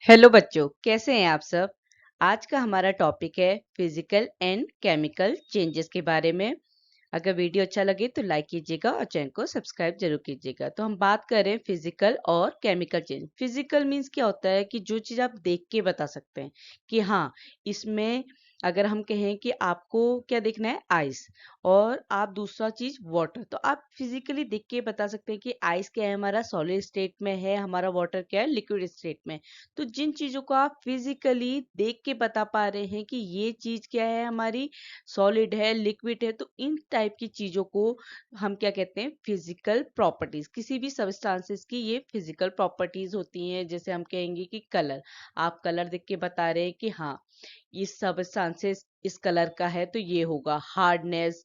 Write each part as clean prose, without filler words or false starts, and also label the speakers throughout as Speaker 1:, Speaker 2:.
Speaker 1: Hello बच्चों, कैसे हैं आप सब। आज का हमारा टॉपिक है फिजिकल एंड केमिकल चेंजेस के बारे में। अगर वीडियो अच्छा लगे तो लाइक कीजिएगा और चैनल को सब्सक्राइब जरूर कीजिएगा। तो हम बात करें फिजिकल और केमिकल चेंज। फिजिकल मींस क्या होता है कि जो चीज़ आप देख के बता सकते हैं कि हाँ, इसमें अगर हम कहें कि आपको क्या देखना है, आइस, और आप दूसरा चीज वाटर, तो आप फिजिकली देख के बता सकते हैं कि आइस क्या है, हमारा सॉलिड स्टेट में है, हमारा वाटर क्या है, लिक्विड स्टेट में। तो जिन चीजों को आप फिजिकली देख के बता पा रहे हैं कि ये चीज क्या है, हमारी सॉलिड है, लिक्विड है, तो इन टाइप की चीजों को हम क्या कहते हैं, फिजिकल प्रॉपर्टीज। किसी भी सब्सटेंसेस की ये फिजिकल प्रॉपर्टीज होती हैं। जैसे हम कहेंगे कि कलर, आप कलर देख के बता रहे हैं कि हाँ, इस सब्सटेंसेस इस कलर का है तो ये होगा। हार्डनेस,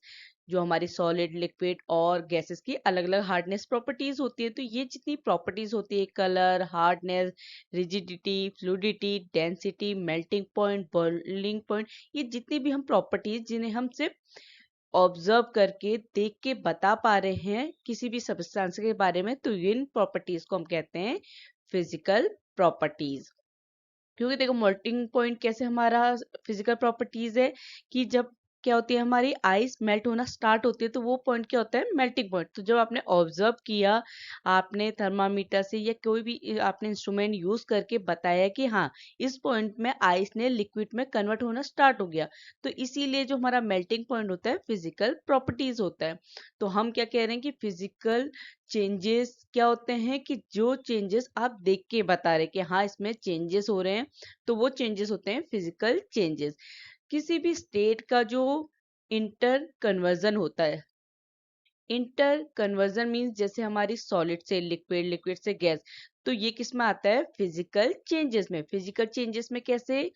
Speaker 1: जो हमारी सॉलिड, लिक्विड और गैसेस की अलग अलग हार्डनेस प्रॉपर्टीज होती है। तो ये जितनी प्रॉपर्टीज होती है, colour, hardness, rigidity, fluidity, density, melting point, boiling point, ये जितनी भी हम प्रॉपर्टीज जिन्हें हम सिर्फ ऑब्जर्व करके देख के बता पा रहे हैं किसी भी सब्सटेंस के बारे में, तो इन प्रॉपर्टीज को हम कहते हैं फिजिकल प्रॉपर्टीज। क्योंकि देखो, मेल्टिंग पॉइंट कैसे हमारा फिजिकल प्रॉपर्टीज है कि जब क्या होती है, हमारी आइस मेल्ट होना स्टार्ट होती है, तो वो पॉइंट क्या होता है, मेल्टिंग पॉइंट। तो जब आपने ऑब्जर्व किया, आपने थर्मामीटर से या कोई भी आपने इंस्ट्रूमेंट यूज करके बताया कि हाँ, इस पॉइंट में आइस ने लिक्विड में कन्वर्ट होना स्टार्ट हो गया, तो इसीलिए जो हमारा मेल्टिंग पॉइंट होता है फिजिकल प्रॉपर्टीज होता है। तो हम क्या कह रहे हैं कि फिजिकल चेंजेस क्या होते हैं कि जो चेंजेस आप देख के बता रहे कि हाँ, इसमें चेंजेस हो रहे हैं, तो वो चेंजेस होते हैं फिजिकल चेंजेस। किसी भी स्टेट का जो इंटर कन्वर्जन होता है, इंटर कन्वर्जन मीन्स जैसे हमारी सॉलिड से लिक्विड, लिक्विड से गैस, तो ये किस में आता है, फिजिकल चेंजेस में। फिजिकल चेंजेस में कैसे,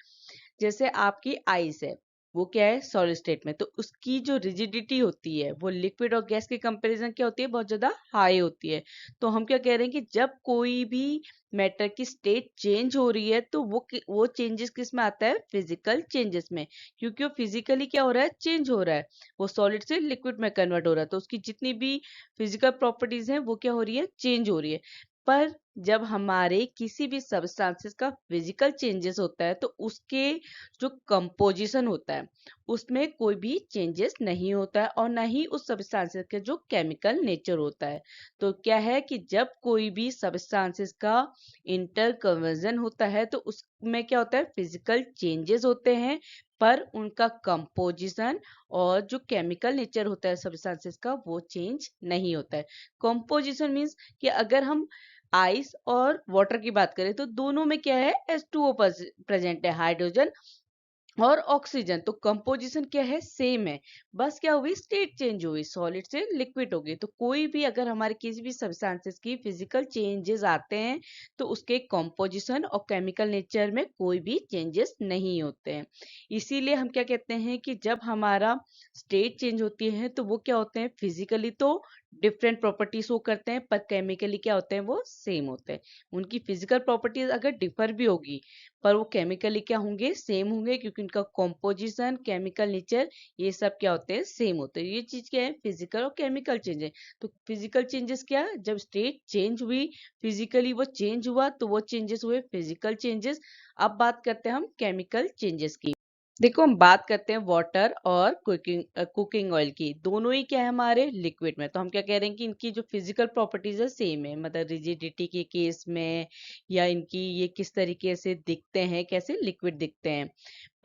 Speaker 1: जैसे आपकी आइस है, वो क्या है, सॉलिड स्टेट में, तो उसकी जो रिजिडिटी होती है वो लिक्विड और गैस के कंपैरिजन क्या होती है, बहुत ज्यादा हाई होती है। तो हम क्या कह रहे हैं कि जब कोई भी मैटर की स्टेट चेंज हो रही है, तो वो चेंजेस किस में आता है, फिजिकल चेंजेस में। क्योंकि वो फिजिकली क्या हो रहा है, चेंज हो रहा है, वो सॉलिड से लिक्विड में कन्वर्ट हो रहा है, तो उसकी जितनी भी फिजिकल प्रॉपर्टीज हैं वो क्या हो रही है, चेंज हो रही है। पर जब हमारे किसी भी सब्सटेंसेस का फिजिकल चेंजेस होता है, तो उसके जो कंपोजिशन होता है उसमें कोई भी चेंजेस नहीं होता है, और ना ही उस सब्सटेंसेस का जो केमिकल नेचर होता है। तो क्या है कि जब कोई भी सब्सटेंसेस का इंटर कन्वर्जन होता है, तो उसमें क्या होता है, फिजिकल चेंजेस होते हैं, पर उनका कंपोजिशन और जो केमिकल नेचर होता है सब्सटेंसेस का, वो चेंज नहीं होता है। कंपोजिशन मीन्स कि अगर हम आइस और वाटर की बात करें, तो दोनों में क्या है, H2O प्रेजेंट है, हाइड्रोजन और ऑक्सीजन। तो कंपोजिशन क्या है, सेम है, बस क्या हुई, स्टेट चेंज हुई, सॉलिड से लिक्विड हो गई। तो कोई भी अगर हमारे किसी भी सब्सटेंसेस की फिजिकल चेंजेस आते हैं, तो उसके कंपोजिशन और केमिकल नेचर में कोई भी चेंजेस नहीं होते हैं। इसीलिए हम क्या कहते हैं कि जब हमारा स्टेट चेंज होती है, तो वो क्या होते हैं, फिजिकली तो डिफरेंट प्रॉपर्टीज शो करते हैं, पर केमिकली क्या होते हैं, वो सेम होते हैं। उनकी फिजिकल प्रॉपर्टीज अगर डिफर भी होगी, पर वो केमिकली क्या होंगे, सेम होंगे, क्योंकि उनका कॉम्पोजिशन, केमिकल नेचर, ये सब क्या होते हैं, सेम होते हैं। ये चीज क्या है, फिजिकल और केमिकल चेंज है। तो फिजिकल चेंजेस क्या है, जब स्टेट चेंज हुई, फिजिकली वो चेंज हुआ, तो वो चेंजेस हुए फिजिकल चेंजेस। अब बात करते हैं हम केमिकल चेंजेस की। देखो, हम बात करते हैं वाटर और कुकिंग ऑयल की। दोनों ही क्या है, हमारे लिक्विड में। तो हम क्या कह रहे हैं कि इनकी जो फिजिकल प्रॉपर्टीज है सेम है, मतलब रिजिडिटी के केस में, या इनकी ये किस तरीके से दिखते हैं, कैसे लिक्विड दिखते हैं।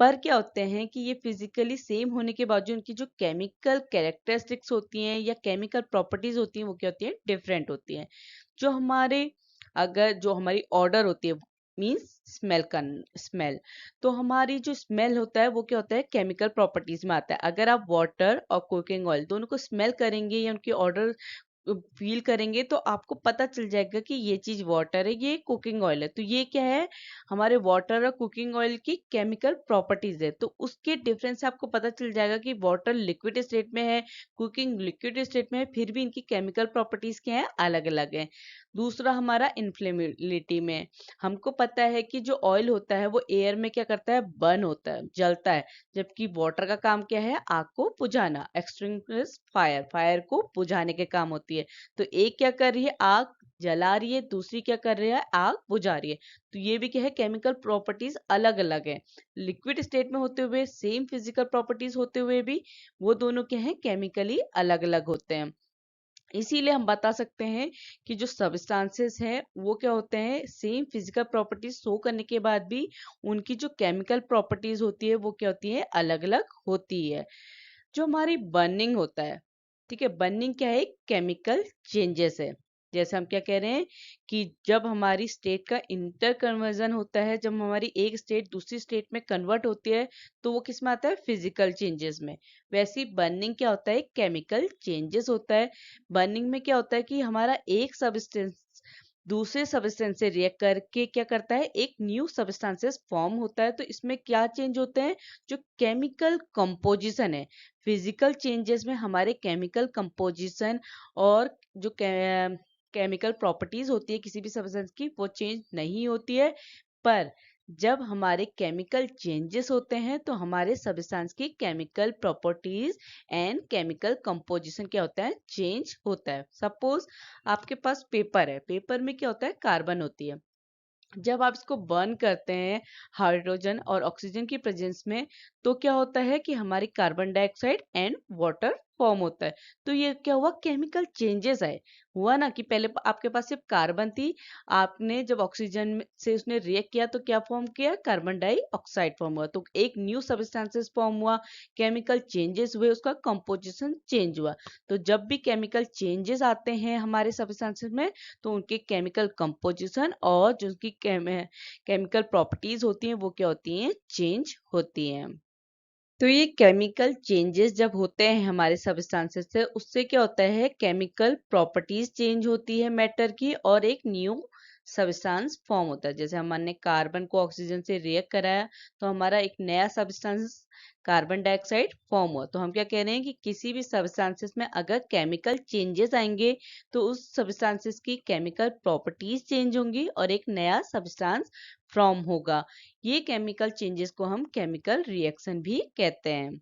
Speaker 1: पर क्या होते हैं कि ये फिजिकली सेम होने के बावजूद उनकी जो केमिकल कैरेक्टरिस्टिक्स होती हैं या केमिकल प्रॉपर्टीज होती हैं, वो क्या होती है, डिफरेंट होती हैं। जो हमारे, अगर जो हमारी ऑर्डर होती है, मीन्स स्मेल का, स्मेल, तो हमारी जो स्मेल होता है वो क्या होता है, केमिकल प्रॉपर्टीज में आता है। अगर आप वाटर और कुकिंग ऑयल दोनों को स्मेल करेंगे या उनकी ऑर्डर फील करेंगे, तो आपको पता चल जाएगा कि ये चीज वाटर है, ये कुकिंग ऑयल है। तो ये क्या है, हमारे वाटर और कुकिंग ऑयल की केमिकल प्रॉपर्टीज है। तो उसके डिफरेंस से आपको पता चल जाएगा कि वाटर लिक्विड स्टेट में है, कुकिंग लिक्विड स्टेट में है, फिर भी इनकी केमिकल प्रॉपर्टीज क्या है, अलग अलग है। दूसरा हमारा इन्फ्लेमेबिलिटी में, हमको पता है कि जो ऑयल होता है वो एयर में क्या करता है, बर्न होता है, जलता है। जबकि वाटर का काम क्या है, आग को बुझाना, एक्सटिंग्विश फायर, फायर को बुझाने के काम होती है। तो एक क्या कर रही है, आग जला रही है, दूसरी क्या कर रही है, आग बुझा रही है। तो ये भी क्या है, केमिकल प्रॉपर्टीज अलग अलग है। लिक्विड स्टेट में होते हुए सेम फिजिकल प्रॉपर्टीज होते हुए भी वो दोनों क्या है, केमिकली अलग अलग होते हैं। इसीलिए हम बता सकते हैं कि जो सब्सटेंसेस हैं वो क्या होते हैं, सेम फिजिकल प्रॉपर्टीज शो करने के बाद भी उनकी जो केमिकल प्रॉपर्टीज होती है वो क्या होती है, अलग अलग होती है। जो हमारी बर्निंग होता है, ठीक है, बर्निंग क्या है, केमिकल चेंजेस है। जैसे हम क्या कह रहे हैं कि जब हमारी स्टेट का इंटर कन्वर्जन होता है, जब हमारी एक स्टेट दूसरी स्टेट में कन्वर्ट होती है, तो वो किस में आता है, फिजिकल चेंजेस में। वैसे ही बर्निंग क्या होता है, केमिकल चेंजेस होता है। बर्निंग में क्या होता है कि हमारा एक सब्सटेंस दूसरे सब्सटेंस से रिएक्ट करके क्या करता है, एक न्यू सब्सटेंसेस फॉर्म होता है। तो इसमें क्या चेंज होते हैं, जो केमिकल कंपोजिशन है। फिजिकल चेंजेस में हमारे केमिकल कंपोजिशन और जो केमिकल प्रॉपर्टीज होती है किसी भी सब्सटेंस की, वो चेंज नहीं होती है। पर जब हमारे केमिकल चेंजेस होते हैं तो हमारे सब्सटेंस की chemical properties and chemical composition क्या होता है, चेंज होता है। सपोज आपके पास पेपर है, पेपर में क्या होता है, कार्बन होती है। जब आप इसको बर्न करते हैं हाइड्रोजन और ऑक्सीजन की प्रेजेंस में, तो क्या होता है कि हमारी carbon dioxide and water form होता है। तो ये क्या हुआ, केमिकल चेंजेस आए। हुआ ना कि पहले आपके पास सिर्फ कार्बन थी, आपने जब ऑक्सीजन से उसने रिएक्ट किया तो क्या फॉर्म किया, कार्बन डाइऑक्साइड फॉर्म हुआ। तो एक न्यू सब्सटेंसेस फॉर्म हुआ, केमिकल चेंजेस हुए, उसका कंपोजिशन चेंज हुआ। तो जब भी केमिकल चेंजेस आते हैं हमारे सब्सटेंसेस में, तो उनके केमिकल कंपोजिशन और जो उनकी केमिकल प्रॉपर्टीज होती हैं वो क्या होती हैं, चेंज होती हैं। तो ये केमिकल चेंजेस जब होते हैं हमारे सब्सटेंसेस से, उससे क्या होता है, केमिकल प्रॉपर्टीज चेंज होती है मैटर की और एक न्यू सब्सटेंस फॉर्म होता है। जैसे हमने कार्बन को ऑक्सीजन से रिएक्ट कराया तो हमारा एक नया सब्सटेंस कार्बन डाइऑक्साइड फॉर्म हुआ। तो हम क्या कह रहे हैं कि किसी भी सब्सटेंसेस में अगर केमिकल चेंजेस आएंगे तो उस सब्सटेंसेस की केमिकल प्रॉपर्टीज चेंज होंगी और एक नया सब्सटेंस फॉर्म होगा। ये केमिकल चेंजेस को हम केमिकल रिएक्शन भी कहते हैं।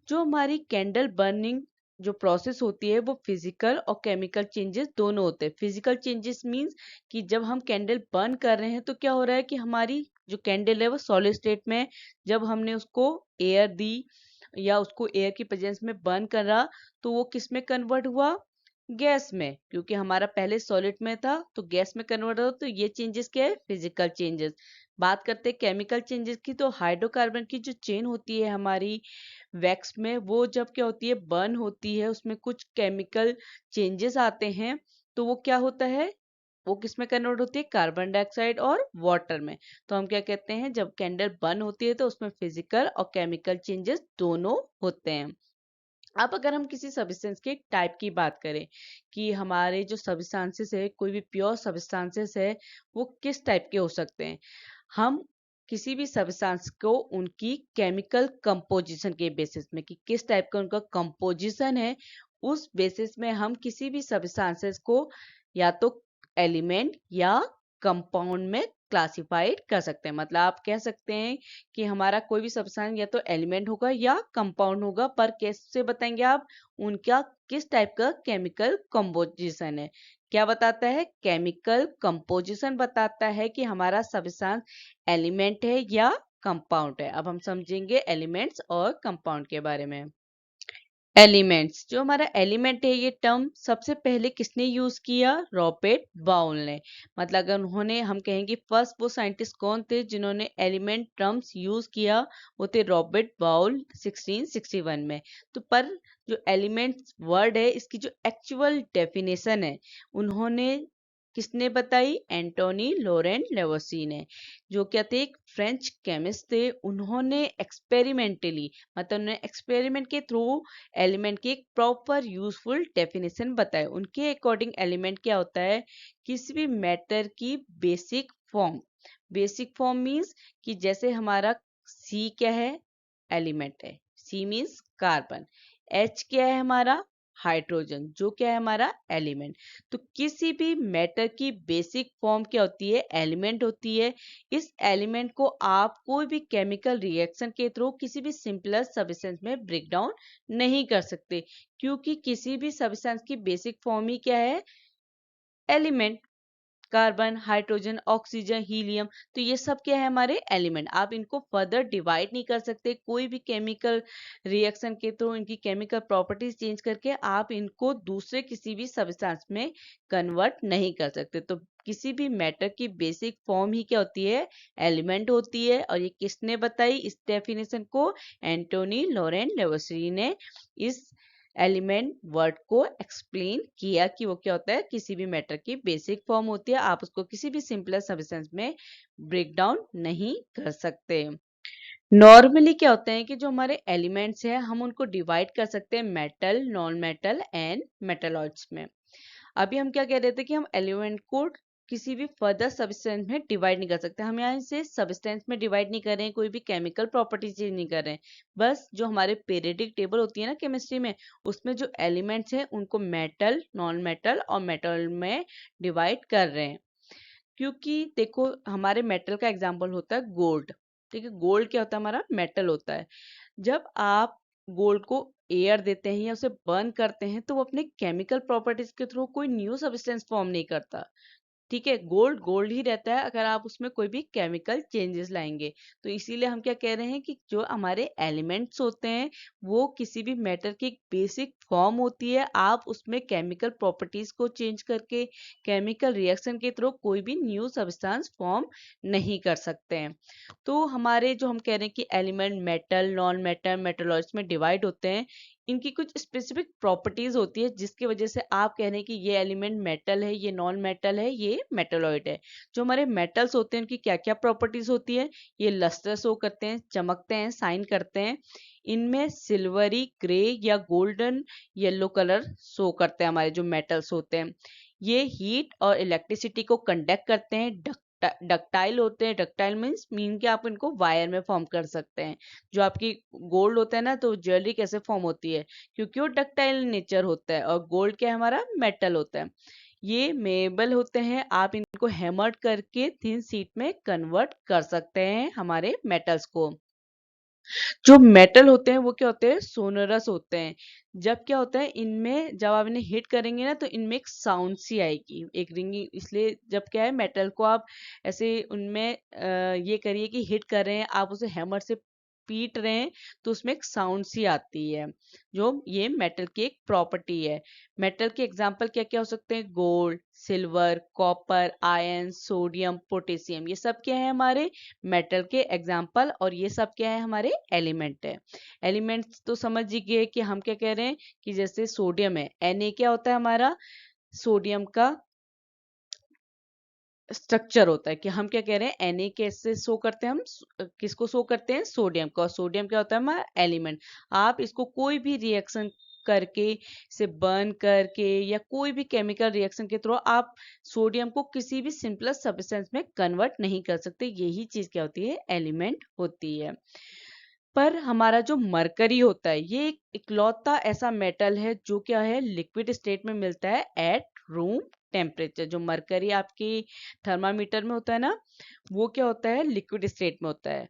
Speaker 1: जो हमारी कैंडल बर्निंग जो प्रोसेस होती है वो फिजिकल और केमिकल चेंजेस दोनों होते हैं। फिजिकल चेंजेस मींस कि जब हम कैंडल बर्न कर रहे हैं तो क्या हो रहा है कि हमारी जो कैंडल है वो सॉलिड स्टेट में है। जब हमने उसको एयर दी या उसको एयर की प्रेजेंस में बर्न करा तो वो किस में कन्वर्ट हुआ, गैस में। क्योंकि हमारा पहले सॉलिड में था तो गैस में कन्वर्ट हो, तो ये चेंजेस क्या है, फिजिकल चेंजेस। बात करते हैं केमिकल चेंजेस की, तो हाइड्रोकार्बन की जो चेन होती है हमारी वैक्स में, वो जब क्या होती है, बर्न होती है, उसमें कुछ केमिकल चेंजेस आते हैं। तो वो क्या होता है, वो किस में कन्वर्ट होती है, कार्बन डाइऑक्साइड और वाटर में। तो हम क्या कहते हैं, जब कैंडल बर्न होती है तो उसमें फिजिकल और केमिकल चेंजेस दोनों होते हैं। अब अगर हम किसी सब्सटेंस के टाइप की बात करें कि हमारे जो सब्सटेंसेस है, कोई भी प्योर सब्सटेंसेस है, वो किस टाइप के हो सकते हैं, हम किसी भी सब्सटेंस को उनकी केमिकल कंपोजिशन के बेसिस में, कि किस टाइप का उनका कंपोजिशन है, उस बेसिस में हम किसी भी सब्सटेंसेस को या तो एलिमेंट या कंपाउंड में क्लासिफाइड कर सकते हैं। मतलब आप कह सकते हैं कि हमारा कोई भी सब्सटेंस या तो एलिमेंट होगा या कंपाउंड होगा, पर कैसे बताएंगे आप, उनका किस टाइप का केमिकल कंपोजिशन है। क्या बताता है, केमिकल कंपोजिशन बताता है कि हमारा सब्सटेंस एलिमेंट है या कंपाउंड है। अब हम समझेंगे एलिमेंट्स और कंपाउंड के बारे में। एलिमेंट्स, जो हमारा एलिमेंट है, ये टर्म सबसे पहले किसने यूज किया, रॉबर्ट बाउल ने। मतलब अगर उन्होंने, हम कहेंगे फर्स्ट वो साइंटिस्ट कौन थे जिन्होंने एलिमेंट टर्म्स यूज किया, वो थे रॉबर्ट बाउल 1661 में। तो पर जो एलिमेंट्स वर्ड है, इसकी जो एक्चुअल डेफिनेशन है, उन्होंने किसने बताई, एंटोनी लोरेंट लेवोसी ने, जो क्या थे, एक फ्रेंच केमिस्ट थे। उन्होंने एक्सपेरिमेंटली, मतलब उन्होंने एक्सपेरिमेंट के थ्रू एलिमेंट की एक प्रॉपर यूजफुल डेफिनेशन बताए। उनके अकॉर्डिंग एलिमेंट क्या होता है, किसी भी मैटर की basic form. Basic form means कि जैसे हमारा सी क्या है, एलिमेंट है, सी मींस कार्बन। एच क्या है हमारा, हाइड्रोजन, जो क्या है हमारा एलिमेंट। तो किसी भी मैटर की बेसिक फॉर्म क्या होती है, एलिमेंट होती है। इस एलिमेंट को आप कोई भी केमिकल रिएक्शन के थ्रू किसी भी सिंपलर सब्सटेंस में ब्रेक डाउन नहीं कर सकते, क्योंकि किसी भी सब्सटेंस की बेसिक फॉर्म ही क्या है, element, carbon, hydrogen, oxygen, helium. तो ये सब क्या है हमारे एलिमेंट। आप इनको फर्दर डिवाइड नहीं कर सकते, कोई भी केमिकल रिएक्शन के थ्रू इनकी केमिकल प्रॉपर्टीज चेंज करके आप इनको दूसरे किसी भी सब्सटेंस में कन्वर्ट नहीं कर सकते। तो किसी भी मैटर की बेसिक फॉर्म ही क्या होती है, एलिमेंट होती है। और ये किसने बताई इस डेफिनेशन को, एंटोनी लॉरेंट लेवोसियर ने इस एलिमेंट वर्ड को एक्सप्लेन किया कि वो क्या होता है, किसी भी मैटर की बेसिक फॉर्म होती है, आप उसको किसी भी सिंपलर सब्सटेंस में ब्रेक डाउन नहीं कर सकते। नॉर्मली क्या होता है कि जो हमारे एलिमेंट्स हैं हम उनको डिवाइड कर सकते हैं metal, non metal and metalloids में। अभी हम क्या कह रहे थे कि हम एलिमेंट को किसी भी फर्दर सब्सटेंस में डिवाइड नहीं कर सकते। हम यहाँ से सब्सटेंस में डिवाइड नहीं कर रहे हैं, कोई भी केमिकल प्रॉपर्टी चेंज नहीं कर रहे हैं। बस जो हमारे पीरियडिक टेबल होती है ना केमिस्ट्री में, उसमें जो एलिमेंट्स हैं उनको मेटल, नॉन मेटल और मेटल में डिवाइड कर रहे हैं। क्योंकि देखो हमारे मेटल का एग्जाम्पल होता है गोल्ड। ठीक है, गोल्ड क्या होता है, हमारा मेटल होता है। जब आप गोल्ड को एयर देते हैं या उसे बर्न करते हैं तो वो अपने केमिकल प्रॉपर्टीज के थ्रू कोई न्यू सब्सटेंस फॉर्म नहीं करता। ठीक है, गोल्ड गोल्ड ही रहता है अगर आप उसमें कोई भी केमिकल चेंजेस लाएंगे। तो इसीलिए हम क्या कह रहे हैं कि जो हमारे एलिमेंट्स होते हैं वो किसी भी मैटर की एक बेसिक फॉर्म होती है, आप उसमें केमिकल प्रॉपर्टीज को चेंज करके केमिकल रिएक्शन के थ्रू कोई भी न्यू सब्सटेंस फॉर्म नहीं कर सकते हैं। तो हमारे जो हम कह रहे हैं कि element metal, non metal, metalloids में डिवाइड होते हैं, इनकी कुछ स्पेसिफिक प्रॉपर्टीज होती है जिसकी वजह से आप कह रहे हैं कि ये एलिमेंट मेटल है, ये नॉन मेटल है, ये मेटलॉइड है। जो हमारे मेटल्स होते हैं उनकी क्या क्या प्रॉपर्टीज होती है, ये लस्टर शो करते हैं, चमकते हैं, साइन करते हैं। इनमें सिल्वरी, ग्रे या गोल्डन येलो कलर शो करते हैं हमारे जो मेटल्स होते हैं। ये हीट और इलेक्ट्रिसिटी को कंडक्ट करते हैं, डक्टाइल होते हैं। डक्टाइल मीन कि आप इनको वायर में फॉर्म कर सकते हैं। जो आपकी गोल्ड होता है ना, तो ज्वेलरी कैसे फॉर्म होती है, क्योंकि वो डक्टाइल नेचर होता है। और गोल्ड क्या है, हमारा मेटल होता है। ये मेबल होते हैं, आप इनको हैमर्ड करके थिन शीट में कन्वर्ट कर सकते हैं हमारे मेटल्स को। जो मेटल होते हैं वो क्या होते हैं, सोनरस होते हैं। जब क्या होता है इनमें, जब आप इन्हें हिट करेंगे ना तो इनमें एक साउंड सी आएगी, एक रिंगिंग। इसलिए जब क्या है मेटल को आप ऐसे उनमें ये करिए कि हिट कर रहे हैं, आप उसे हैमर से पीट रहे हैं, तो उसमें एक साउंड सी आती है। जो ये मेटल की एक प्रॉपर्टी है। मेटल के एग्जाम्पल क्या क्या हो सकते हैं, gold, silver, copper, iron, sodium, potassium. ये सब क्या है हमारे मेटल के एग्जाम्पल, और ये सब क्या है हमारे एलिमेंट है। एलिमेंट्स तो समझ ही गए कि हम क्या कह रहे हैं कि जैसे सोडियम है, Na क्या होता है हमारा, सोडियम का स्ट्रक्चर होता है। कि हम क्या कह रहे हैं, Na कैसे शो करते हैं, हम किसको शो करते हैं, सोडियम को। और सोडियम क्या होता है हमारा एलिमेंट। आप इसको कोई भी रिएक्शन करके, इसे बर्न करके या कोई भी केमिकल रिएक्शन के थ्रू आप सोडियम को किसी भी सिंपल सब्सटेंस में कन्वर्ट नहीं कर सकते। यही चीज क्या होती है, एलिमेंट होती है। पर हमारा जो मरकरी होता है ये एक इकलौता ऐसा मेटल है जो क्या है, लिक्विड स्टेट में मिलता है एट रूम टेम्परेचर। जो मरकरी आपकी थर्मामीटर में होता है ना, वो क्या होता है, लिक्विड स्टेट में होता है।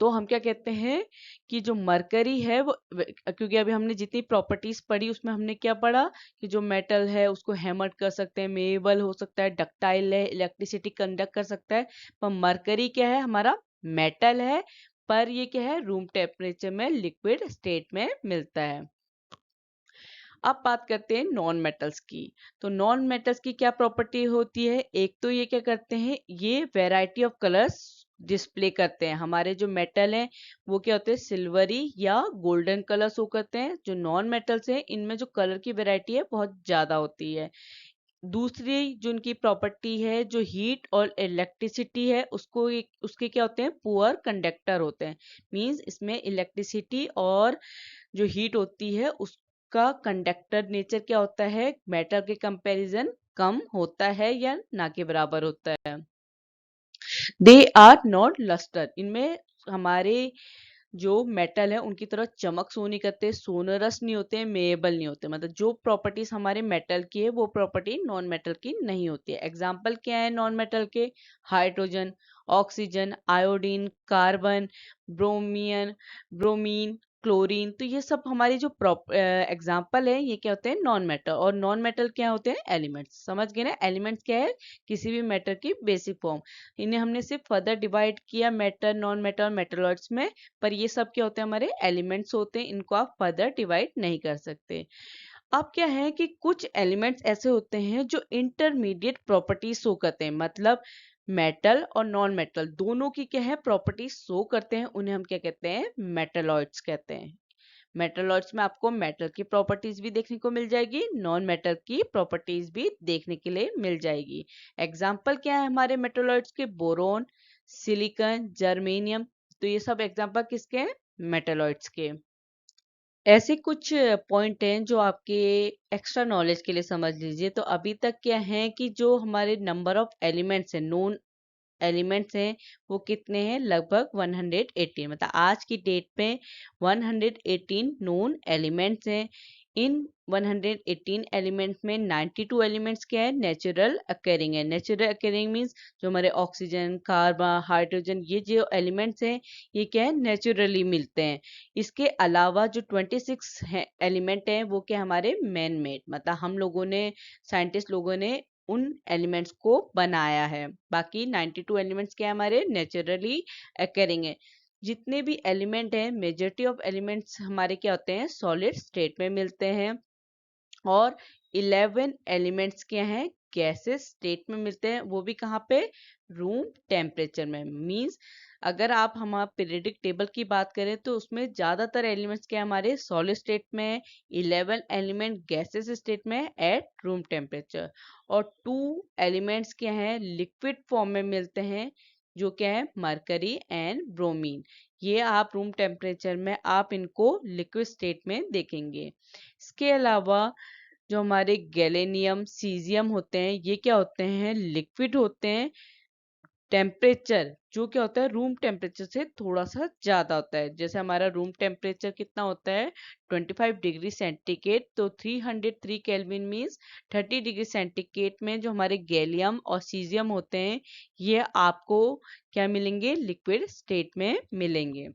Speaker 1: तो हम क्या कहते हैं कि जो मरकरी है वो, क्योंकि अभी हमने जितनी प्रॉपर्टीज पढ़ी उसमें हमने क्या पढ़ा कि जो मेटल है उसको हैमर्ड कर सकते हैं, मेबल हो सकता है, डक्टाइल है, इलेक्ट्रिसिटी कंडक्ट कर सकता है। पर मरकरी क्या है, हमारा मेटल है, पर ये क्या है, रूम टेम्परेचर में लिक्विड स्टेट में मिलता है। अब बात करते हैं नॉन मेटल्स की। तो नॉन मेटल्स की क्या प्रॉपर्टी होती है, एक तो ये क्या करते हैं, ये वैरायटी ऑफ कलर्स डिस्प्ले करते हैं। हमारे जो मेटल हैं वो क्या होते हैं, सिल्वरी या गोल्डन कलर शो करते हैं। जो नॉन मेटल्स हैं इनमें जो कलर की वैरायटी है बहुत ज्यादा होती है। दूसरी जो उनकी प्रॉपर्टी है, जो हीट और इलेक्ट्रिसिटी है, उसके क्या होते हैं, पुअर कंडक्टर होते हैं। मींस इसमें इलेक्ट्रिसिटी और जो हीट होती है उसका कंडक्टर नेचर क्या होता है, मेटल के कंपैरिजन कम होता है या ना के बराबर होता है। दे आर नॉट लस्टर, इनमें हमारे जो मेटल है उनकी तरह चमक सो नहीं करते, सोनरस नहीं होते, मेएबल नहीं होते। मतलब जो प्रॉपर्टीज हमारे मेटल की है वो प्रॉपर्टी नॉन मेटल की नहीं होती है। एग्जाम्पल क्या है नॉन मेटल के, hydrogen, oxygen, iodine, carbon, bromine bromine, chlorine. तो ये सब हमारी जो एग्जाम्पल है, ये क्या होते हैं, नॉन मेटल। और नॉन मेटल क्या होते हैं, एलिमेंट्स। समझ गए ना, एलिमेंट्स क्या है, किसी भी मैटर की बेसिक फॉर्म। इन्हें हमने सिर्फ फर्दर डिवाइड किया मैटर, नॉन मेटल और मेटलॉइड्स में, पर ये सब क्या होते हैं, हमारे एलिमेंट्स होते हैं। इनको आप फर्दर डिवाइड नहीं कर सकते। अब क्या है कि कुछ एलिमेंट्स ऐसे होते हैं जो इंटरमीडिएट प्रॉपर्टीज शो करते हैं, मतलब मेटल और नॉन मेटल दोनों की क्या है, प्रॉपर्टीज शो करते हैं। उन्हें हम क्या कहते हैं, मेटलॉइड्स कहते हैं। मेटलॉइड्स में आपको मेटल की प्रॉपर्टीज भी देखने को मिल जाएगी, नॉन मेटल की प्रॉपर्टीज भी देखने के लिए मिल जाएगी। एग्जाम्पल क्या है हमारे मेटलॉइड्स के, बोरोन, सिलिकॉन, जर्मेनियम। तो ये सब एग्जाम्पल किसके हैं, मेटलॉइड्स के। ऐसे कुछ पॉइंट हैं जो आपके एक्स्ट्रा नॉलेज के लिए समझ लीजिए। तो अभी तक क्या है कि जो हमारे नंबर ऑफ एलिमेंट्स हैं, नोन एलिमेंट्स हैं, वो कितने हैं, लगभग 118। मतलब आज की डेट पे 118 नोन एलिमेंट्स हैं। इन 118 एलिमेंट्स में 92 एलिमेंट्स क्या है, नेचुरल अकेरिंग है। नेचुरल अकेरिंग मीन्स जो हमारे ऑक्सीजन, कार्बन, हाइड्रोजन, ये जो एलिमेंट्स हैं, ये क्या है, नेचुरली मिलते हैं। इसके अलावा जो 26 एलिमेंट हैं, वो क्या हमारे मैन मेड, मतलब हम लोगों ने, साइंटिस्ट लोगों ने उन एलिमेंट्स को बनाया है। बाकी 92 एलिमेंट्स क्या है, हमारे नेचुरली अकेरिंग है। जितने भी एलिमेंट हैं, मेजॉरिटी ऑफ एलिमेंट्स हमारे क्या होते हैं, सॉलिड स्टेट में मिलते हैं। और 11 एलिमेंट्स क्या हैं, गैसेस स्टेट में मिलते हैं। वो भी कहाँ पे, रूम टेम्परेचर में। मींस अगर आप हमारा पीरियडिक टेबल की बात करें तो उसमें ज्यादातर एलिमेंट्स क्या हमारे सॉलिड स्टेट में है, 11 एलिमेंट गैसेस स्टेट में एट रूम टेम्परेचर। और 2 एलिमेंट्स क्या हैं, लिक्विड फॉर्म में मिलते हैं, जो क्या है, मरकरी एंड ब्रोमीन। ये आप रूम टेम्परेचर में आप इनको लिक्विड स्टेट में देखेंगे। इसके अलावा जो हमारे गैलेनियम, सीजियम होते हैं, ये क्या होते हैं, लिक्विड होते हैं। टेम्परेचर जो क्या होता है, रूम टेम्परेचर से थोड़ा सा ज्यादा होता है। जैसे हमारा रूम टेम्परेचर कितना होता है, 25 डिग्री सेंटीग्रेड। तो 303 केल्विन मीन्स 30 डिग्री सेंटीग्रेड में जो हमारे गैलियम और सीजियम होते हैं, ये आपको क्या मिलेंगे, लिक्विड स्टेट में मिलेंगे।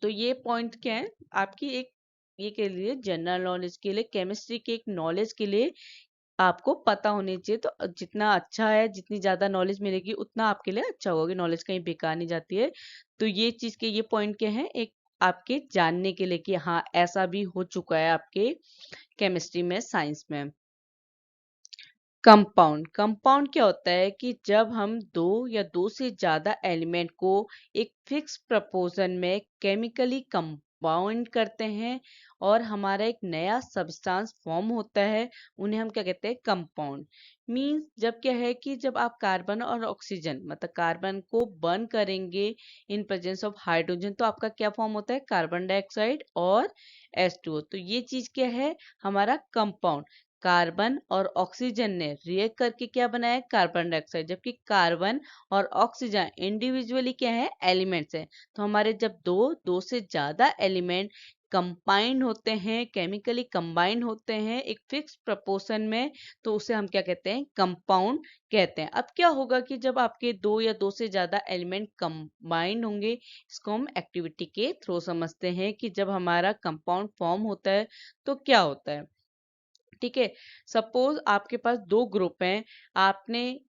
Speaker 1: तो ये पॉइंट क्या है, आपकी एक, ये के लिए जनरल नॉलेज के लिए, केमिस्ट्री के एक नॉलेज के लिए आपको पता होनी चाहिए। तो जितना अच्छा है, जितनी ज्यादा नॉलेज मिलेगी उतना आपके लिए अच्छा होगा, कि नॉलेज कहीं बेकार नहीं जाती है। तो ये चीज के ये पॉइंट क्या है, एक आपके जानने के लिए कि हाँ ऐसा भी हो चुका है आपके केमिस्ट्री में, साइंस में। कंपाउंड, कंपाउंड क्या होता है कि जब हम दो या दो से ज्यादा एलिमेंट को एक फिक्स प्रपोर्शन में केमिकली कंपाउंड करते हैं और हमारा एक नया सब्सटेंस फॉर्म होता है, उन्हें हम क्या कहते हैं, कंपाउंड। मींस जब क्या है कि जब आप कार्बन और ऑक्सीजन, मतलब कार्बन को बर्न करेंगे इन प्रेजेंस ऑफ हाइड्रोजन, तो आपका क्या फॉर्म होता है, कार्बन डाइऑक्साइड और H2O। तो ये चीज क्या है, हमारा कंपाउंड। कार्बन और ऑक्सीजन ने रिएक्ट करके क्या बनाया, कार्बन डाइऑक्साइड। जबकि कार्बन और ऑक्सीजन इंडिविजुअली क्या है, एलिमेंट्स हैं। तो हमारे जब दो से ज्यादा एलिमेंट कंबाइंड होते हैं, केमिकली कंबाइंड होते हैं एक फिक्स प्रपोर्शन में, तो उसे हम क्या कहते हैं, कंपाउंड कहते हैं। अब क्या होगा कि जब आपके दो या दो से ज्यादा एलिमेंट कंबाइंड होंगे, इसको हम एक्टिविटी के थ्रू समझते हैं कि जब हमारा कंपाउंड फॉर्म होता है तो क्या होता है। ठीक है, सपोज आपके पास दो ग्रुप हैं, आपने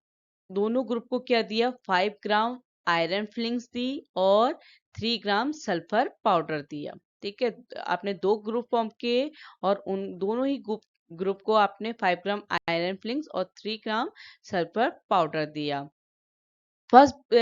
Speaker 1: दोनों ग्रुप को क्या दिया, 5 ग्राम आयरन फिलिंग्स दी और 3 ग्राम सल्फर पाउडर दिया। ठीक है, आपने दो ग्रुप फॉर्म किए और उन दोनों ही ग्रुप को आपने 5 ग्राम आयरन फिलिंग्स और 3 ग्राम सल्फर पाउडर दिया। फर्स्ट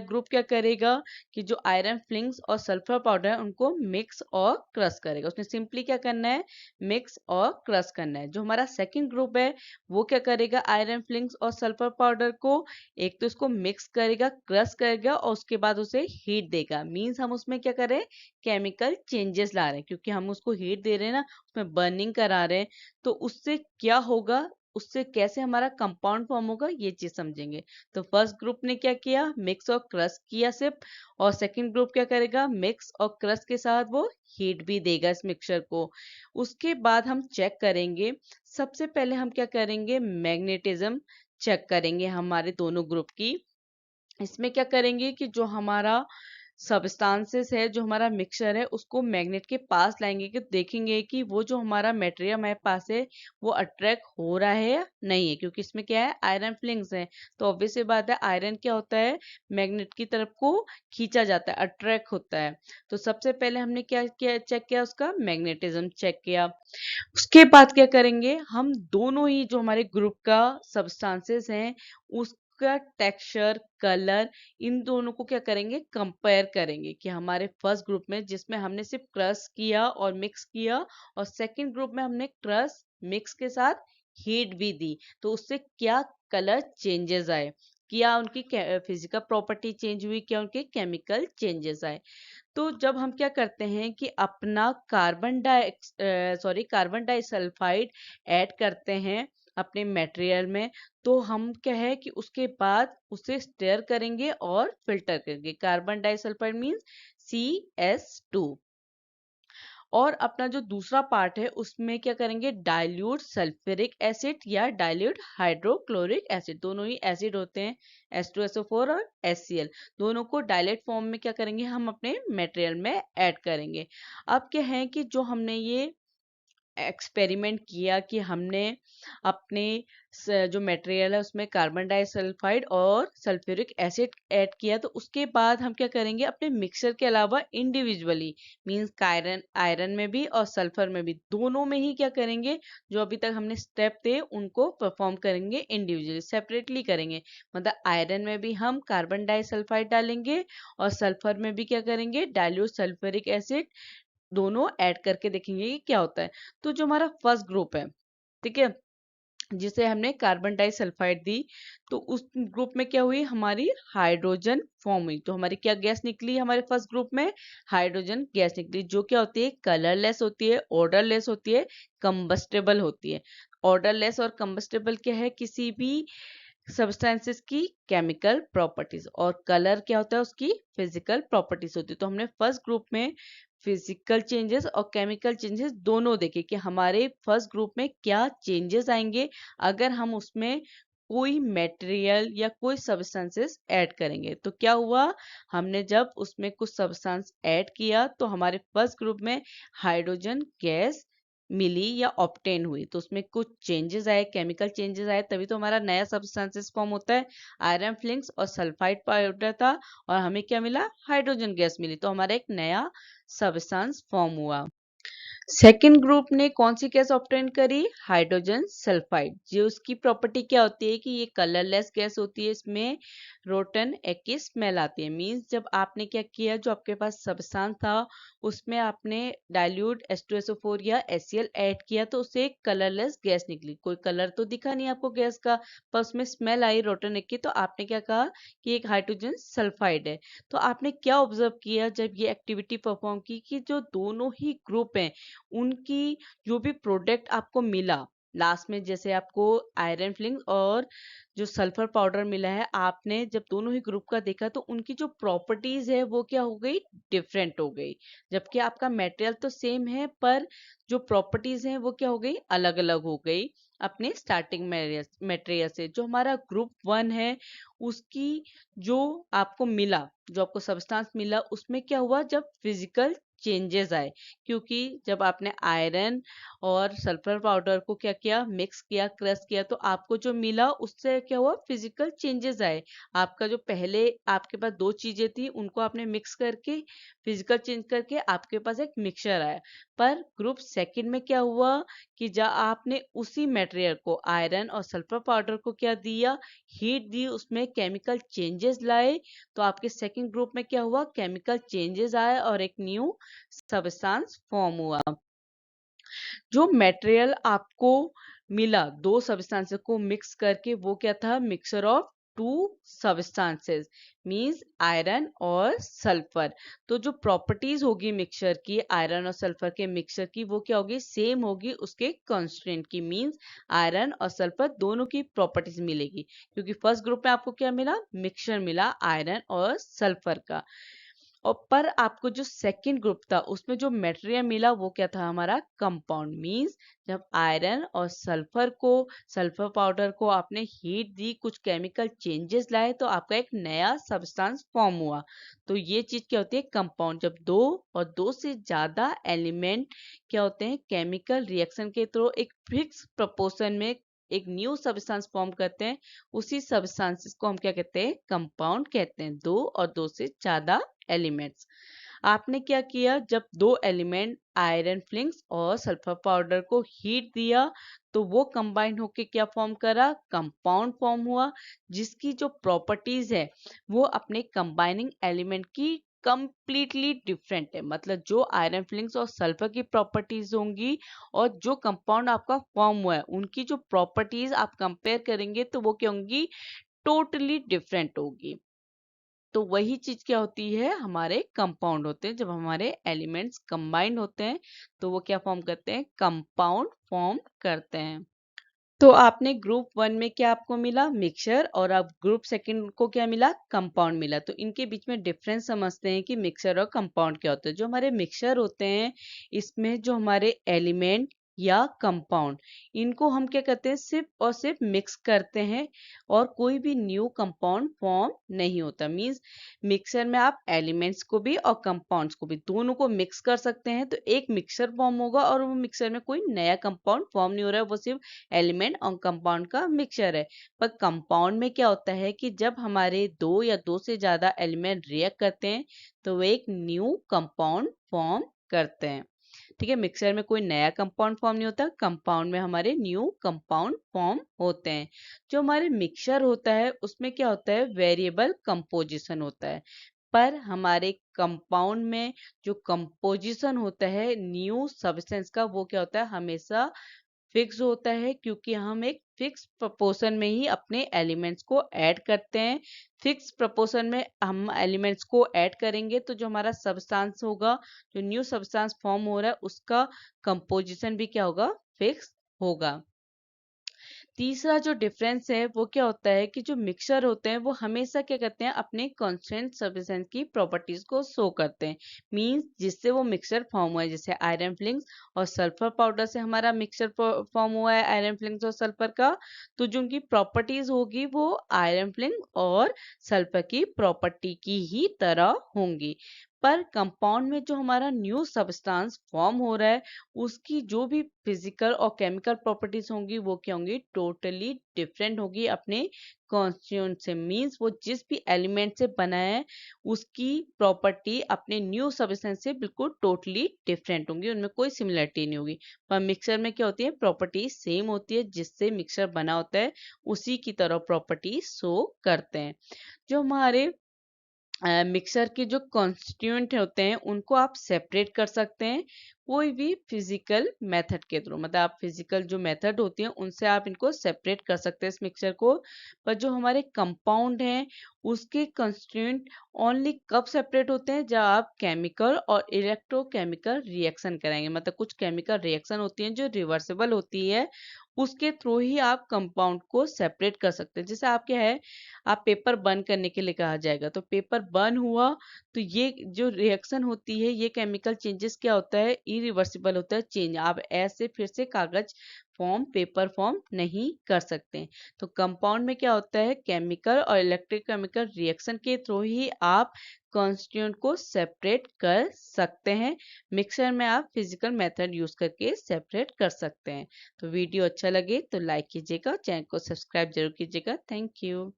Speaker 1: ग्रुप क्या करेगा कि जो आयरन फ्लिंग्स और सल्फर पाउडर है उनको मिक्स और क्रश करेगा। उसने सिंपली क्या करना है, मिक्स और क्रश करना है। जो हमारा सेकंड ग्रुप है वो क्या करेगा, आयरन फ्लिंग्स और सल्फर पाउडर को एक तो इसको मिक्स करेगा, क्रश करेगा और उसके बाद उसे हीट देगा। मींस हम उसमें क्या कर रहे हैं, केमिकल चेंजेस ला रहे हैं, क्योंकि हम उसको हीट दे रहे हैं ना, उसमें बर्निंग करा रहे हैं। तो उससे क्या होगा, उससे कैसे हमारा कंपाउंड फॉर्म होगा, ये चीज समझेंगे। तो फर्स्ट ग्रुप ने क्या किया, मिक्स और क्रश किया सिर्फ, और सेकंड ग्रुप क्या करेगा, मिक्स और क्रश के साथ वो हीट भी देगा इस मिक्सचर को। उसके बाद हम चेक करेंगे, सबसे पहले हम क्या करेंगे, मैग्नेटिज्म चेक करेंगे हमारे दोनों ग्रुप की। इसमें क्या करेंगे कि जो हमारा सब्सटेंसेस है, जो हमारा मिक्सचर है, उसको मैग्नेट के पास लाएंगे कि देखेंगे कि वो जो हमारा मटेरियल हमारे पास है वो अट्रैक्ट हो रहा है या नहीं है, क्योंकि इसमें क्या है, आयरन फिलिंग्स है। तो ऑब्वियस सी बात है, आयरन क्या होता है, मैग्नेट की तरफ को खींचा जाता है, अट्रैक्ट होता है। तो सबसे पहले हमने क्या किया, चेक किया, उसका मैग्नेटिज्म चेक किया। उसके बाद क्या करेंगे, हम दोनों ही जो हमारे ग्रुप का सब्सटेंसेस हैं उसका टेक्सचर, कलर, इन दोनों को क्या करेंगे, कंपेयर करेंगे कि हमारे फर्स्ट ग्रुप में जिसमें हमने सिर्फ क्रश किया और मिक्स किया, और सेकंड ग्रुप में हमने क्रश मिक्स के साथ हीट भी दी, तो उससे क्या कलर चेंजेस आए, क्या उनकी फिजिकल प्रॉपर्टी चेंज हुई, क्या उनके केमिकल चेंजेस आए। तो जब हम क्या करते हैं कि अपना कार्बन डाइसल्फाइड ऐड करते हैं अपने मटेरियल में, तो हम क्या है कि उसके बाद उसे स्टेयर करेंगे और फिल्टर करेंगे। Carbon disulphide means CS2। और अपना जो दूसरा पार्ट है उसमें क्या करेंगे, डाइल्यूट सल्फ्यूरिक एसिड या डाइल्यूट हाइड्रोक्लोरिक एसिड, दोनों ही एसिड होते हैं, H2SO4 और HCl, दोनों को डाइलेट फॉर्म में क्या करेंगे, हम अपने मटेरियल में ऐड करेंगे। अब क्या है कि जो हमने ये एक्सपेरिमेंट किया कि हमने अपने जो मटेरियल है उसमें कार्बन डाइसल्फाइड और सल्फ्यूरिक एसिड ऐड किया, तो उसके बाद हम क्या करेंगे, अपने मिक्सचर के अलावा इंडिविजुअली, मींस आयरन आयरन में भी और सल्फर में भी, दोनों में ही क्या करेंगे, जो अभी तक हमने स्टेप थे उनको परफॉर्म करेंगे, इंडिविजुअली सेपरेटली करेंगे। मतलब आयरन में भी हम कार्बन डाइसल्फाइड डालेंगे और सल्फर में भी क्या करेंगे, डाइल्यूट सल्फ्यूरिक एसिड, दोनों ऐड करके देखेंगे कि क्या होता है। तो जो हमारा फर्स्ट ग्रुप है, ठीक है, जिसे हमने कार्बन डाइसल्फाइड दी, तो उस ग्रुप में क्या हुई, हमारी हाइड्रोजन फॉर्म हुई। तो हमारी क्या गैस निकली, हमारे फर्स्ट ग्रुप में हाइड्रोजन गैस निकली, जो क्या होती है, कलरलेस होती है, ऑर्डरलेस होती है, कंबस्टेबल होती है। ऑर्डरलेस और कंबस्टेबल क्या है, किसी भी सब्सटेंसेस की केमिकल प्रॉपर्टीज, और कलर क्या होता है, उसकी फिजिकल प्रॉपर्टीज होती है। तो हमने फर्स्ट ग्रुप में फिजिकल चेंजेस और केमिकल चेंजेस दोनों देखे कि हमारे फर्स्ट ग्रुप में क्या चेंजेस आएंगे अगर हम उसमें कोई मटेरियल या कोई सब्सटेंसेस ऐड करेंगे। तो क्या हुआ, हमने जब उसमें कुछ सब्सटेंस ऐड किया तो हमारे फर्स्ट ग्रुप में हाइड्रोजन गैस मिली या ऑब्टेन हुई, तो उसमें कुछ चेंजेस आए, केमिकल चेंजेस आए, तभी तो हमारा नया सब्सटेंसेस फॉर्म होता है। आयरन फ्लिंक्स और सल्फाइड पाउडर था और हमें क्या मिला, हाइड्रोजन गैस मिली, तो हमारा एक नया सब्सटेंस फॉर्म हुआ। सेकेंड ग्रुप ने कौन सी गैस ऑब्टेन करी, हाइड्रोजन सल्फाइड, जो उसकी प्रॉपर्टी क्या होती है कि ये कलरलेस गैस होती है, इसमें रोटन एक की स्मेल आती है। मींस जब आपने क्या किया, जो आपके पास सब्सटेंस था उसमें आपने डाइल्यूट H2SO4 या HCl ऐड किया, तो उससे एक कलरलेस गैस निकली, कोई कलर तो दिखा नहीं आपको गैस का, पर उसमें स्मेल आई रोटन एक की, तो आपने क्या कहा कि एक हाइड्रोजन सल्फाइड है। तो आपने क्या ऑब्जर्व किया जब ये एक्टिविटी परफॉर्म की कि जो दोनों ही ग्रुप हैं उनकी जो भी प्रोडक्ट आपको मिला लास्ट में, जैसे आपको आयरन फिलिंग और जो सल्फर पाउडर मिला है, आपने जब दोनों ही ग्रुप का देखा तो उनकी जो प्रॉपर्टीज है वो क्या हो गई, डिफरेंट हो गई। जबकि आपका मटेरियल तो सेम है पर जो प्रॉपर्टीज हैं वो क्या हो गई, अलग अलग हो गई अपने स्टार्टिंग मटेरियल से। जो हमारा ग्रुप 1 है उसकी जो आपको मिला, जो आपको सब्सटेंस मिला, उसमें क्या हुआ, जब फिजिकल चेंजेस आए, क्योंकि जब आपने आयरन और सल्फर पाउडर को क्या किया, मिक्स किया, क्रश किया, तो आपको जो मिला उससे क्या हुआ, फिजिकल चेंजेस आए। आपका जो पहले आपके पास दो चीजें थी उनको आपने मिक्स करके फिजिकल चेंज करके आपके पास एक मिक्सचर आया। पर ग्रुप सेकंड में क्या हुआ कि जब आपने उसी मटेरियल को, आयरन और सल्फर पाउडर को क्या दिया, हीट दी, उसमें केमिकल चेंजेस लाए, तो आपके सेकंड ग्रुप में क्या हुआ, केमिकल चेंजेस आए और एक न्यू सब्सटेंस फॉर्म हुआ। जो मटेरियल आपको मिला दो सब्सटेंसेस को मिक्स करके, वो क्या था, mixture of to substances, means iron और सल्फर। तो जो प्रॉपर्टीज होगी मिक्सचर की, आयरन और सल्फर के मिक्सचर की, वो क्या होगी, सेम होगी उसके कांस्टेंट की। मींस आयरन और सल्फर दोनों की प्रॉपर्टीज मिलेगी, क्योंकि फर्स्ट ग्रुप में आपको क्या मिला, मिक्सचर मिला आयरन और सल्फर का। और पर आपको जो सेकंड ग्रुप था उसमें जो मटेरियल मिला वो क्या था, हमारा कंपाउंड। मींस जब आयरन और सल्फर पाउडर को आपने हीट दी, कुछ केमिकल चेंजेस लाए, तो आपका एक नया सब्सटेंस फॉर्म हुआ। तो ये चीज क्या होती है, कंपाउंड। जब दो और दो से ज्यादा एलिमेंट क्या होते हैं, केमिकल रिएक्शन के थ्रू एक फिक्स प्रोपोर्शन में एक न्यू सब्सटेंस फॉर्म करते हैं, उसी सब्सटेंसेस को हम क्या कहते हैं, कंपाउंड कहते हैं। दो और दो से ज्यादा एलिमेंट्स। आपने क्या किया, जब दो एलिमेंट आयरन फ्लिंक्स और सल्फर पाउडर को हीट दिया, तो वो कंबाइन होके क्या फॉर्म करा, कंपाउंड फॉर्म हुआ, जिसकी जो प्रॉपर्टीज है वो अपने कंबाइनिंग एलिमेंट की कंप्लीटली डिफरेंट है। मतलब जो आयरन फिलिंग्स और सल्फर की प्रॉपर्टीज होंगी और जो कंपाउंड आपका फॉर्म हुआ है, उनकी जो प्रॉपर्टीज आप कंपेयर करेंगे तो वो क्या होंगी, टोटली डिफरेंट होगी। तो वही चीज क्या होती है, हमारे कंपाउंड होते हैं। जब हमारे एलिमेंट्स कंबाइंड होते हैं तो वो क्या फॉर्म करते हैं, कंपाउंड फॉर्म करते हैं। तो आपने ग्रुप वन में क्या आपको मिला, मिक्सचर, और अब ग्रुप सेकंड को क्या मिला, कंपाउंड मिला। तो इनके बीच में डिफरेंस समझते हैं कि मिक्सचर और कंपाउंड क्या होता है। जो हमारे मिक्सचर होते हैं, इसमें जो हमारे एलिमेंट या कंपाउंड, इनको हम क्या करते हैं, सिर्फ और सिर्फ मिक्स करते हैं और कोई भी न्यू कंपाउंड फॉर्म नहीं होता। मींस मिक्सर में आप एलिमेंट्स को भी और कंपाउंड्स को भी दोनों को मिक्स कर सकते हैं, तो एक मिक्सर फॉर्म होगा और वो मिक्सर में कोई नया कंपाउंड फॉर्म नहीं हो रहा है, वो सिर्फ एलिमेंट और कंपाउंड का मिक्सचर है। पर कंपाउंड में क्या होता है कि जब हमारे दो या दो से ज्यादा एलिमेंट रिएक्ट करते हैं तो वो एक न्यू कंपाउंड फॉर्म करते हैं। ठीक है, मिक्सचर में कोई नया कंपाउंड फॉर्म नहीं होता, कंपाउंड में हमारे न्यू कंपाउंड फॉर्म होते हैं। जो हमारे मिक्सचर होता है उसमें क्या होता है, वेरिएबल कंपोजिशन होता है। पर हमारे कंपाउंड में जो कंपोजिशन होता है न्यू सब्सटेंस का, वो क्या होता है, हमेशा फिक्स होता है, क्योंकि हम एक फिक्स प्रपोर्शन में ही अपने एलिमेंट्स को ऐड करते हैं। फिक्स प्रपोर्शन में हम एलिमेंट्स को ऐड करेंगे तो जो हमारा सब्सटेंस होगा, जो न्यू सब्सटेंस फॉर्म हो रहा है, उसका कंपोजिशन भी क्या होगा, फिक्स होगा। तीसरा जो डिफरेंस है वो क्या होता है कि जो मिक्सचर होते हैं वो हमेशा क्या करते हैं, अपने कांस्टेंट सब्सटेंस की प्रॉपर्टीज को शो करते हैं। मींस जिससे वो मिक्सचर फॉर्म हुआ है, जैसे आयरन फ्लिंग्स और सल्फर पाउडर से हमारा मिक्सचर फॉर्म हुआ है, आयरन फ्लिंग्स और सल्फर का, तो जो उनकी प्रॉपर्टीज होगी वो आयरन फ्लिंग और सल्फर की प्रॉपर्टी की ही तरह होंगी। पर कंपाउंड में जो हमारा न्यू सब्सटेंस फॉर्म हो रहा है, उसकी जो भी फिजिकल और केमिकल प्रॉपर्टीज होंगी वो क्या होंगी, टोटली डिफरेंट होगी अपने कॉन्स्टिट्यूएंट से। मींस वो जिस भी एलिमेंट से बना है उसकी प्रॉपर्टी अपने न्यू सब्सटेंस से बिल्कुल टोटली डिफरेंट होंगी, उनमें कोई सिमिलरिटी नहीं होगी। पर मिक्सचर में क्या होती है, प्रॉपर्टी सेम होती है, जिससे मिक्सचर बना होता है उसी की तरह प्रॉपर्टी शो करते हैं। जो हमारे मिक्सर के जो कॉन्स्टिट्यूएंट होते हैं उनको आप सेपरेट कर सकते हैं कोई भी फिजिकल मेथड के थ्रू। मतलब आप फिजिकल जो मेथड होती है उनसे आप इनको सेपरेट कर सकते हैं इस मिक्सचर को। पर जो हमारे कंपाउंड हैं उसके कॉन्स्टिट्यूएंट ओनली कब सेपरेट होते हैं, जब आप केमिकल और इलेक्ट्रोकेमिकल रिएक्शन कराएंगे। मतलब कुछ केमिकल रिएक्शन होती हैं जो रिवर्सिबल होती है, उसके थ्रू ही आप कंपाउंड को सेपरेट कर सकते हैं। जैसे आप क्या है, आप पेपर बर्न करने के लिए कहा जाएगा, तो पेपर बर्न हुआ तो ये जो रिएक्शन होती है, ये केमिकल चेंजेस क्या होता है, इरिवर्सिबल होता है चेंज। आप ऐसे फिर से कागज फॉर्म, पेपर फॉर्म नहीं कर सकते। तो कंपाउंड में क्या होता है, केमिकल और इलेक्ट्रोकेमिकल रिएक्शन के थ्रू ही आप कॉन्स्टिट्यूएंट को सेपरेट कर सकते हैं। मिक्सर में आप फिजिकल मेथड यूज करके सेपरेट कर सकते हैं। तो वीडियो अच्छा लगे तो लाइक कीजिएगा, चैनल को सब्सक्राइब जरूर कीजिएगा। Thank you.